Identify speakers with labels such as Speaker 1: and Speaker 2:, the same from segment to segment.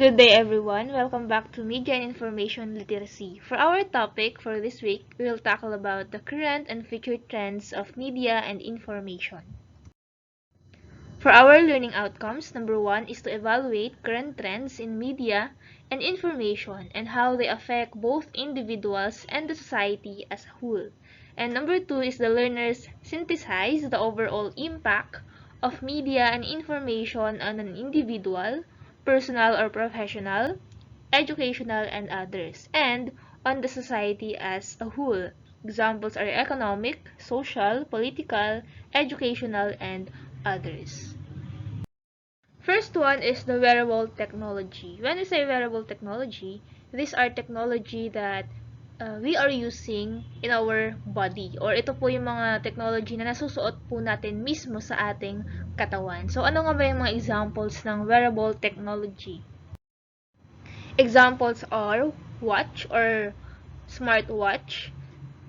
Speaker 1: Good day everyone. Welcome back to Media and Information Literacy. For our topic for this week, we will tackle about the current and future trends of media and information. For our learning outcomes, number 1 is to evaluate current trends in media and information and how they affect both individuals and the society as a whole. And number 2 is the learners synthesize the overall impact of media and information on an individual, personal or professional, educational, and others, and on the society as a whole. Examples are economic, social, political, educational, and others. First one is the wearable technology. When we say wearable technology, these are technology that we are using in our body, or ito po yung mga technology na nasusuot po natin mismo sa ating katawan. So ano nga ba yung mga examples ng wearable technology? Examples are watch or smartwatch.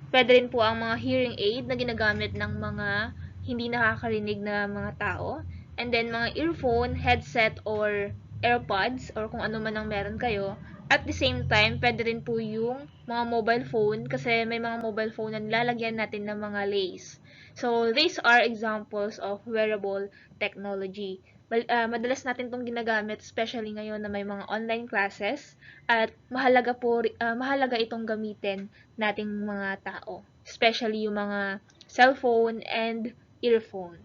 Speaker 1: Pwede rin po ang mga hearing aid na ginagamit ng mga hindi nakakarinig na mga tao. And then, mga earphone, headset, or AirPods, or kung ano man ang meron kayo. At the same time, pwede rin po yung mga mobile phone kasi may mga mobile phone na nilalagyan natin ng mga lace. So, these are examples of wearable technology. Madalas natin itong ginagamit, especially ngayon na may mga online classes, at mahalaga itong gamitin nating mga tao, especially yung mga cellphone and earphone.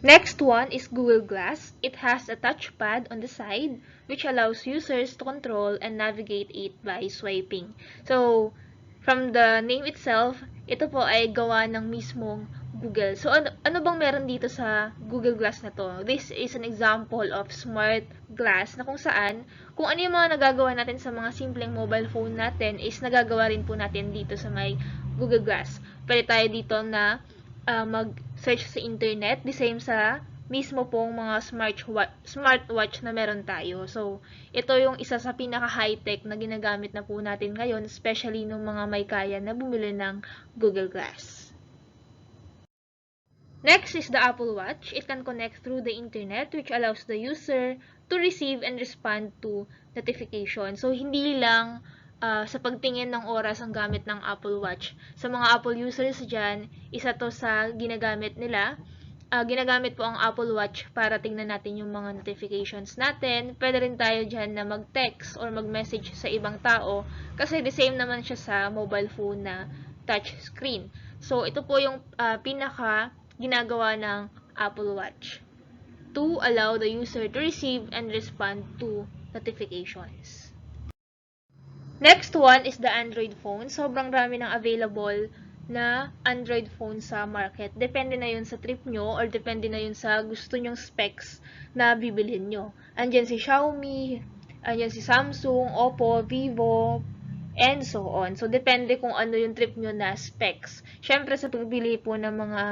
Speaker 1: Next one is Google Glass. It has a touchpad on the side which allows users to control and navigate it by swiping. So, from the name itself, ito po ay gawa ng mismong Google. So, ano bang meron dito sa Google Glass na to? This is an example of smart glass na kung saan, kung ano yung mga nagagawa natin sa mga simpleng mobile phone natin is nagagawa rin po natin dito sa may Google Glass. Pwede tayo dito na mag-search sa internet, the same sa mismo pong mga smartwatch na meron tayo. So, ito yung isa sa pinaka-high-tech na ginagamit na po natin ngayon, especially nung mga may kaya na bumili ng Google Glass. Next is the Apple Watch. It can connect through the internet, which allows the user to receive and respond to notifications. So, hindi lang sa pagtingin ng oras ang gamit ng Apple Watch. Sa mga Apple users dyan, isa to sa ginagamit nila. Ginagamit po ang Apple Watch para tingnan natin yung mga notifications natin. Pwede rin tayo dyan na mag-text or mag-message sa ibang tao kasi the same naman siya sa mobile phone na touch screen. So, ito po yung pinaka ginagawa ng Apple Watch to allow the user to receive and respond to notifications. Next one is the Android phone. Sobrang dami ng available na Android phone sa market. Depende na yun sa trip nyo or depende na yun sa gusto nyong specs na bibilhin nyo. Andyan si Xiaomi, andyan si Samsung, Oppo, Vivo, and so on. So, depende kung ano yung trip nyo na specs. Syempre, sa pagbili po ng mga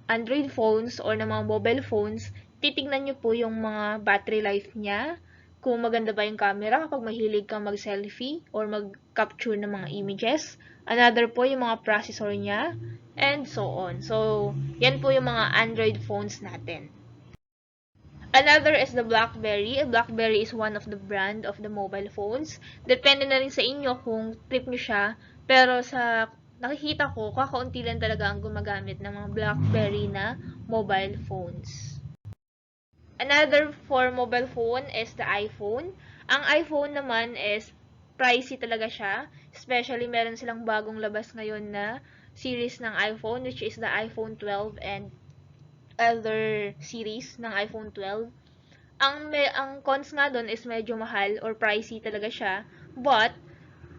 Speaker 1: Android phones or ng mga mobile phones, titignan nyo po yung mga battery life niya, kung maganda ba yung camera kapag mahilig kang mag-selfie or mag-capture ng mga images. Another po yung mga processor niya, and so on. So, yan po yung mga Android phones natin. Another is the BlackBerry. BlackBerry is one of the brand of the mobile phones. Depende na rin sa inyo kung trip nyo siya, pero sa nakikita ko, kakaunti lang talaga ang gumagamit ng mga BlackBerry na mobile phones. Another for mobile phone is the iPhone. Ang iPhone naman is pricey talaga siya. Especially, meron silang bagong labas ngayon na series ng iPhone, which is the iPhone 12 and other series ng iPhone 12. Ang cons nga doon is medyo mahal or pricey talaga siya. But,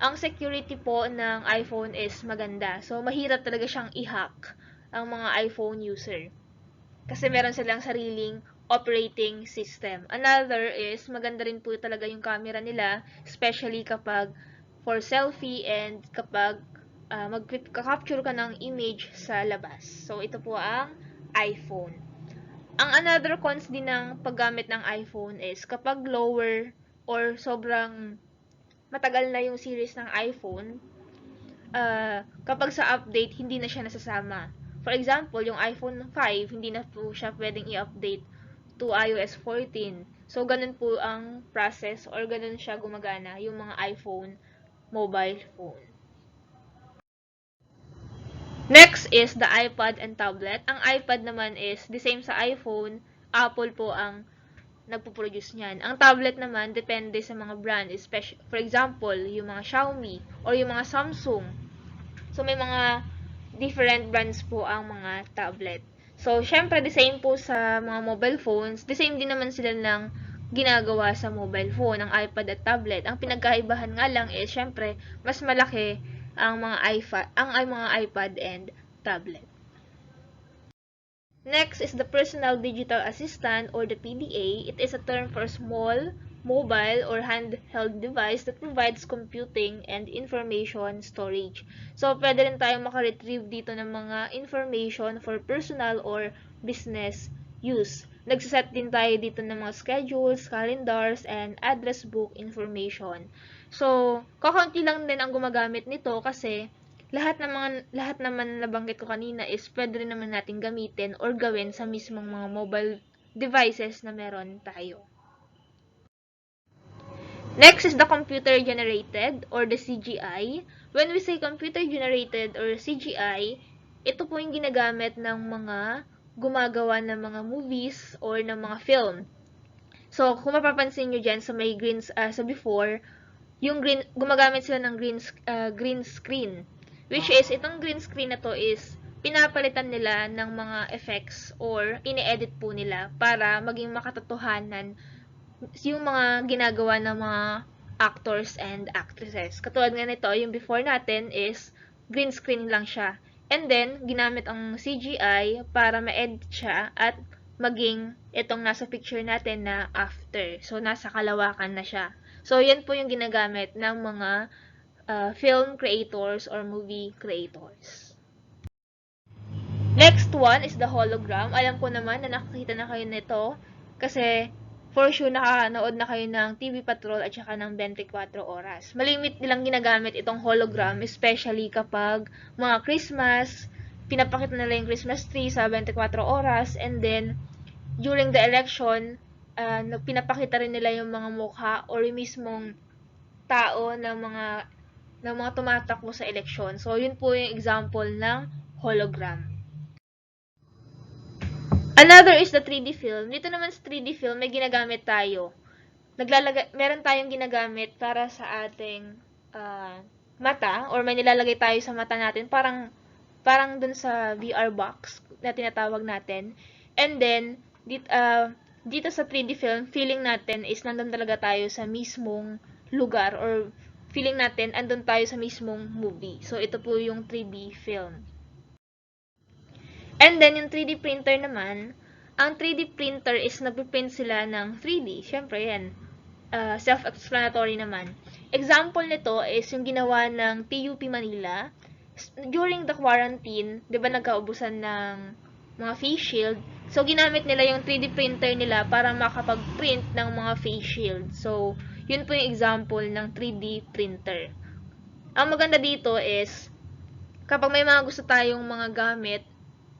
Speaker 1: ang security po ng iPhone is maganda. So, mahirap talaga siyang i-hack ang mga iPhone user. Kasi meron silang sariling operating system. Another is, maganda rin po talaga yung camera nila, especially kapag for selfie and kapag mag-capture ka ng image sa labas. So, ito po ang iPhone. Ang another cons din ng paggamit ng iPhone is kapag lower or sobrang matagal na yung series ng iPhone, kapag sa update, hindi na siya nasasama. For example, yung iPhone 5, hindi na po siya pwedeng i-update to iOS 14. So, ganun po ang process or ganun siya gumagana, yung mga iPhone mobile phone. Next is the iPad and tablet. Ang iPad naman is the same sa iPhone, Apple po ang nagpo-produce niyan. Ang tablet naman, depende sa mga brand. For example, yung mga Xiaomi or yung mga Samsung. So, may mga different brands po ang mga tablet. So, syempre, the same po sa mga mobile phones. The same din naman sila ng ginagawa sa mobile phone, ang iPad at tablet. Ang pinagkaibahan nga lang is, syempre, mas malaki ang mga iPad and tablet. Next is the Personal Digital Assistant or the PDA. It is a term for a small, mobile, or handheld device that provides computing and information storage. So, pwede rin tayong makaretrieve dito ng mga information for personal or business use. Nagsiset din tayo dito ng mga schedules, calendars, and address book information. So, kakaunti lang din ang gumagamit nito kasi lahat naman na nabanggit ko kanina is pwede rin naman natin gamitin or gawin sa mismong mga mobile devices na meron tayo. Next is the computer generated or the CGI. When we say computer generated or CGI, ito po yung ginagamit ng mga gumagawa ng mga movies or ng mga film. So, kung mapapansin nyo dyan sa may sa before, gumagamit sila ng green screen. Which is, itong green screen na to is, pinapalitan nila ng mga effects or ini-edit po nila para maging makatotohanan yung mga ginagawa ng mga actors and actresses. Katulad nga nito, yung before natin is green screen lang siya. And then, ginamit ang CGI para ma-edit siya at maging itong nasa picture natin na after. So, nasa kalawakan na siya. So, yan po yung ginagamit ng mga film creators or movie creators. Next one is the hologram. Alam ko naman na nakakita na kayo nito kasi for sure nakanood na kayo ng TV Patrol at saka ng 24 oras. Malimit nilang ginagamit itong hologram, especially kapag mga Christmas, pinapakita nila yung Christmas tree sa 24 oras, and then during the election, pinapakita rin nila yung mga mukha or yung mismong tao ng mga tumatakbo sa eleksyon. So, yun po yung example ng hologram. Another is the 3D film. Dito naman sa 3D film, may ginagamit tayo. Meron tayong ginagamit para sa ating mata or may nilalagay tayo sa mata natin parang dun sa VR box na tinatawag natin. And then, dito sa 3D film, feeling natin is nandun talaga tayo sa mismong lugar or feeling natin andun tayo sa mismong movie. So, ito po yung 3D film. And then, yung 3D printer naman, ang 3D printer is nagpiprint sila ng 3D. Siyempre, yan. Self-explanatory naman. Example nito is yung ginawa ng TUP Manila. During the quarantine, di ba nagkaubusan ng mga face shield? So, ginamit nila yung 3D printer nila para makapag-print ng mga face shield. So, yun po yung example ng 3D printer. Ang maganda dito is, kapag may mga gusto tayong mga gamit,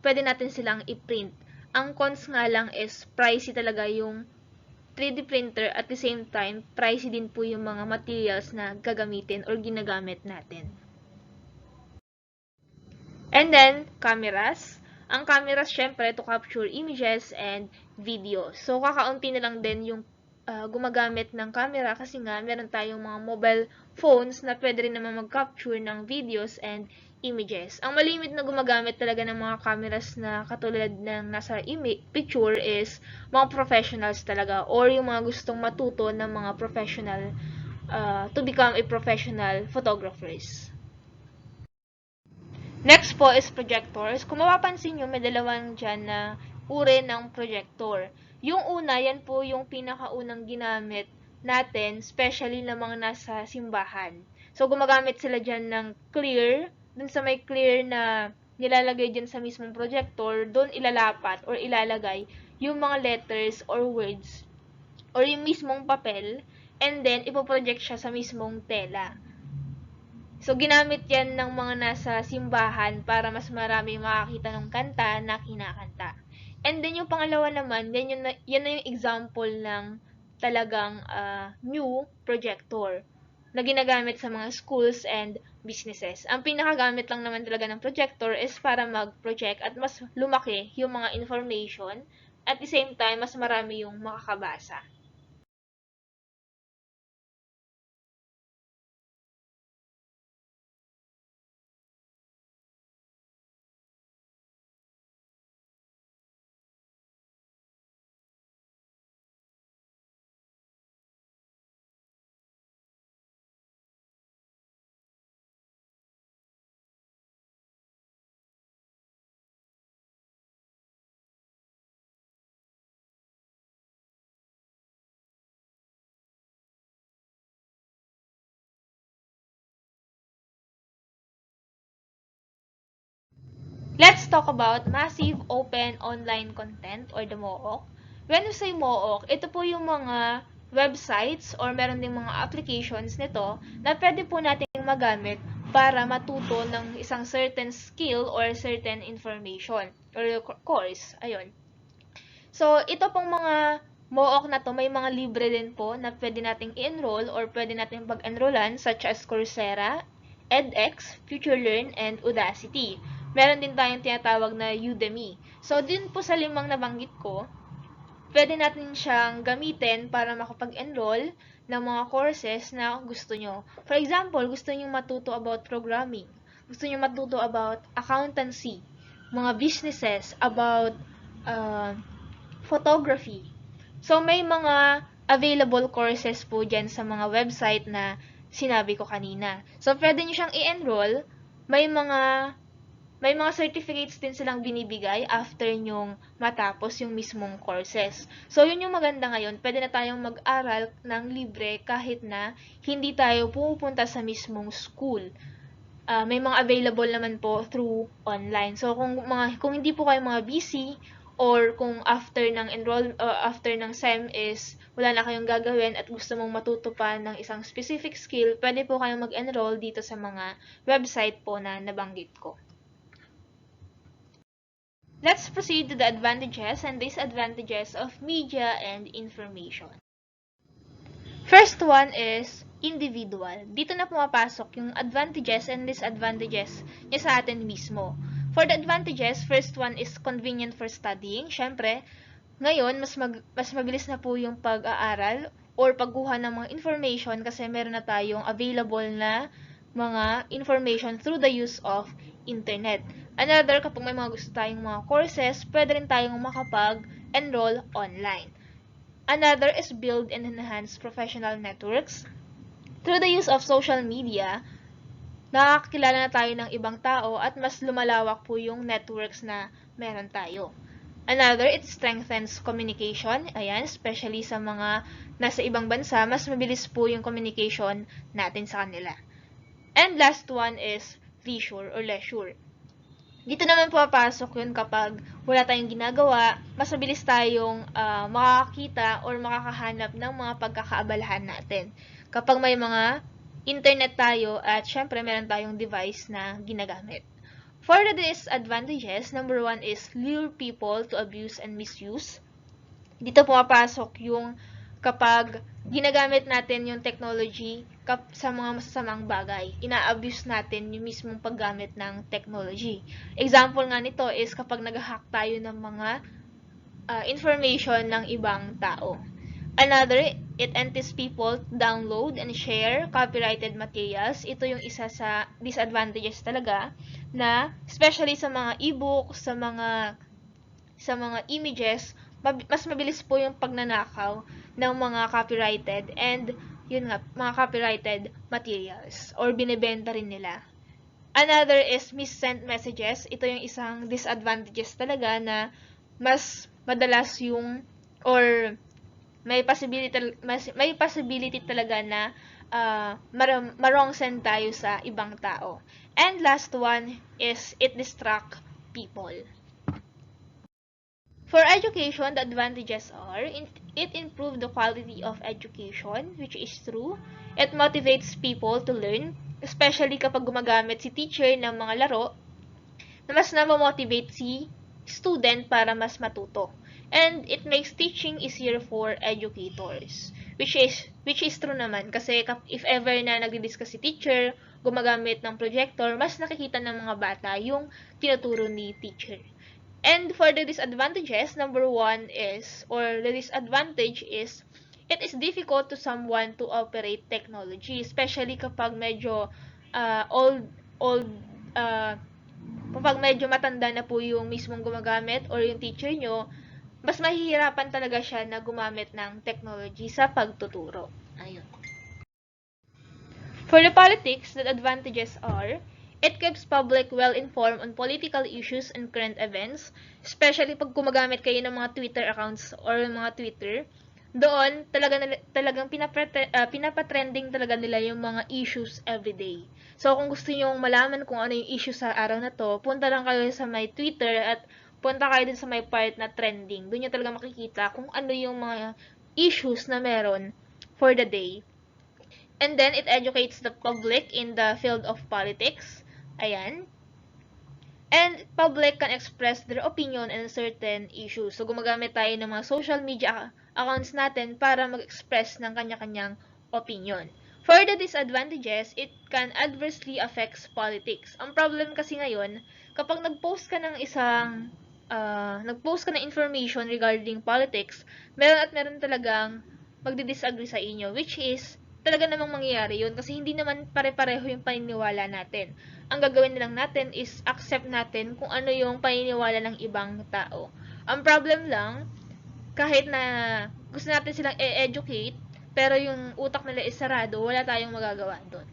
Speaker 1: pwede natin silang i-print. Ang cons nga lang is, pricey talaga yung 3D printer at the same time, pricey din po yung mga materials na gagamitin or ginagamit natin. And then, cameras. Ang cameras, syempre, to capture images and videos. So, kakaunti na lang din yung gumagamit ng camera kasi nga meron tayong mga mobile phones na pwede rin naman mag-capture ng videos and images. Ang malimit na gumagamit talaga ng mga cameras na katulad ng nasa picture is mga professionals talaga or yung mga gustong matuto ng mga professional to become a professional photographers. Next po is projectors. Kung mapapansin nyo, may dalawang dyan na uri ng projector. Yung una, yan po yung pinakaunang ginamit natin, especially ng mga nasa simbahan. So, gumagamit sila dyan ng clear. Dun sa may clear na nilalagay dyan sa mismong projector, dun ilalapat or ilalagay yung mga letters or words or yung mismong papel, and then ipoproject siya sa mismong tela. So, ginamit yan ng mga nasa simbahan para mas marami makakita ng kanta na kinakanta. And then, yung pangalawa naman, yan na yung example ng talagang new projector na ginagamit sa mga schools and businesses. Ang pinakagamit lang naman talaga ng projector is para mag-project at mas lumaki yung mga information at the same time mas marami yung makakabasa. Let's talk about Massive Open Online Content or the MOOC. When we say MOOC, ito po yung mga websites or meron ding mga applications nito na pwede po natin magamit para matuto ng isang certain skill or certain information or course. Ayun. So, ito pong mga MOOC na to, may mga libre din po na pwede nating i-enroll or pwede nating pag-enrollan such as Coursera, edX, FutureLearn, and Udacity. Meron din tayong tinatawag na Udemy. So, din po sa limang nabanggit ko, pwede natin siyang gamitin para makapag-enroll ng mga courses na gusto nyo. For example, gusto nyo matuto about programming, gusto nyo matuto about accountancy, mga businesses, about photography. So, may mga available courses po dyan sa mga website na sinabi ko kanina. So, pwede nyo siyang i-enroll. May mga certificates din silang binibigay after nyong matapos yung mismong courses. So, yun yung maganda ngayon. Pwede na tayong mag-aral ng libre kahit na hindi tayo pupunta sa mismong school. May mga available naman po through online. So, kung hindi po kayo mga busy, or kung after ng SEM is wala na kayong gagawin at gusto mong matuto pa ng isang specific skill, pwede po kayong mag-enroll dito sa mga website po na nabanggit ko. Let's proceed to the advantages and disadvantages of media and information. First one is individual. Dito na pumapasok yung advantages and disadvantages niya sa atin mismo. For the advantages, first one is convenient for studying. Siyempre, ngayon, mas mabilis na po yung pag-aaral or pagkuha ng mga information kasi meron na tayong available na mga information through the use of internet. Another, kapag may mga gusto tayong mga courses, pwede rin tayong makapag-enroll online. Another is build and enhance professional networks. Through the use of social media, nakakakilala na tayo ng ibang tao at mas lumalawak po yung networks na meron tayo. Another, it strengthens communication. Ayan, especially sa mga nasa ibang bansa, mas mabilis po yung communication natin sa kanila. And last one is leisure or leisure. Dito naman papasok yun kapag wala tayong ginagawa, mas mabilis tayong makakakita or makakahanap ng mga pagkakaabalahan natin. Kapag may mga internet tayo at syempre meron tayong device na ginagamit. For the disadvantages, number one is lure people to abuse and misuse. Dito pumapasok yung kapag ginagamit natin yung technology sa mga masasamang bagay. Ina-abuse natin yung mismong paggamit ng technology. Example nga nito is kapag nag-hack tayo ng mga information ng ibang tao. Another, it entices people to download and share copyrighted materials. Ito yung isa sa disadvantages talaga na especially sa mga e-books, sa mga images, mas mabilis po yung pagnanakaw ng mga copyrighted and yun nga, mga copyrighted materials or binebenta rin nila. Another is missent messages. Ito yung isang disadvantages talaga na mas madalas yung or may possibility talaga na ma-wrong send tayo sa ibang tao. And last one is it distract people. For education, the advantages are it improves the quality of education, which is true. It motivates people to learn, especially kapag gumagamit si teacher ng mga laro na mas na-motivate si student para mas matuto. And it makes teaching easier for educators. Which is true naman kasi if ever na nagdi-discuss si teacher, gumagamit ng projector, mas nakikita ng mga bata yung tinuturo ni teacher. And for the disadvantages, number one is, or the disadvantage is, it is difficult to someone to operate technology, especially kapag medyo old, uh, kapag medyo matanda na po yung mismong gumagamit or yung teacher nyo, mas mahihirapan talaga siya na gumamit ng technology sa pagtuturo. Ayun. For the politics, the advantages are, it keeps public well-informed on political issues and current events, especially pag gumagamit kayo ng mga Twitter accounts or mga Twitter. Doon, talagang pinapatrending talaga nila yung mga issues everyday. So, kung gusto nyo malaman kung ano yung issue sa araw na to, punta lang kayo sa my Twitter at punta kayo din sa my part na trending. Doon nyo talaga makikita kung ano yung mga issues na meron for the day. And then, it educates the public in the field of politics. Ayan. And public can express their opinion on certain issues. So, gumagamit tayo ng mga social media accounts natin para mag-express ng kanya-kanyang opinion. For the disadvantages, it can adversely affect politics. Ang problem kasi ngayon, kapag nag-post ka ng information regarding politics, meron talagang magdi-disagree sa inyo, which is talaga namang mangyayari yun kasi hindi naman pare-pareho yung paniniwala natin. Ang gagawin lang natin is accept natin kung ano yung paniniwala ng ibang tao. Ang problem lang, kahit na gusto natin silang e-educate, pero yung utak nila is sarado, wala tayong magagawa doon.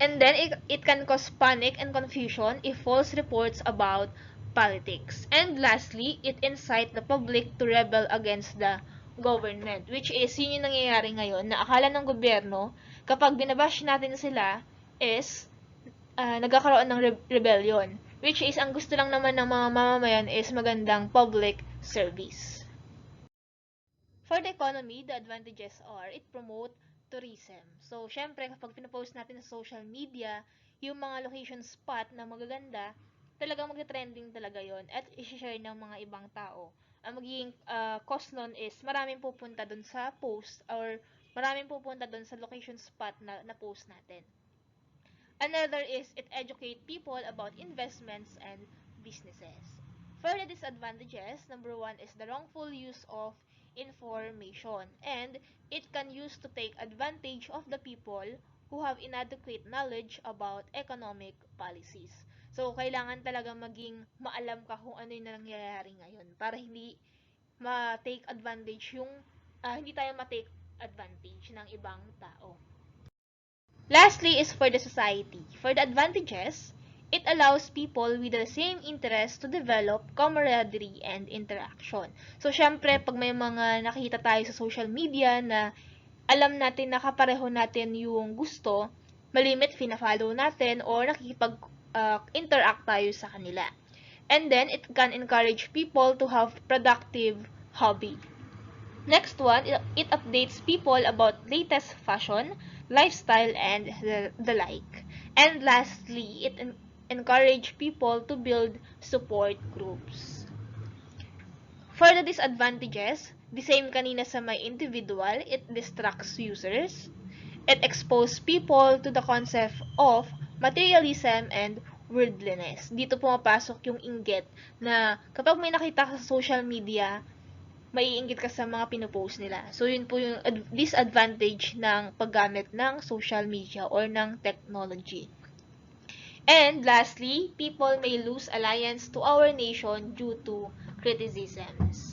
Speaker 1: And then, it can cause panic and confusion if false reports about politics. And lastly, it incite the public to rebel against the government, which is yun yung nangyayari ngayon na akala ng gobyerno kapag binabash natin sila is nagkakaroon ng rebellion, which is ang gusto lang naman ng mga mamamayan is magandang public service. For the economy, the advantages are it promote tourism. So, syempre, kapag pinopost natin sa social media, yung mga location spot na magaganda, talagang mag-trending talaga yon at i-share ng mga ibang tao. Ang magiging cost nun is maraming pupunta dun sa post or maraming pupunta dun sa location spot na post natin. Another is it educate people about investments and businesses. For the disadvantages, number one is the wrongful use of information, and it can use to take advantage of the people who have inadequate knowledge about economic policies. So, kailangan talaga maging maalam ka kung ano yung nangyayari ngayon para hindi ma-take advantage hindi tayo ma-take advantage ng ibang tao. Lastly is for the society. For the advantages, it allows people with the same interest to develop camaraderie and interaction. So, syempre, pag may mga nakita tayo sa social media na alam natin na kapareho natin yung gusto, malimit, fina-follow natin, or nakikipag-interact tayo sa kanila. And then, it can encourage people to have productive hobby. Next one, it updates people about latest fashion, lifestyle, and the like. And lastly, it encourages people to build support groups. For the disadvantages, the same kanina sa may individual, it distracts users. It exposes people to the concept of materialism and worldliness. Dito pumapasok yung inggit na kapag may nakita ka sa social media, maiinggit ka sa mga pinopost nila. So, yun po yung disadvantage ng paggamit ng social media or ng technology. And lastly, people may lose alliance to our nation due to criticisms.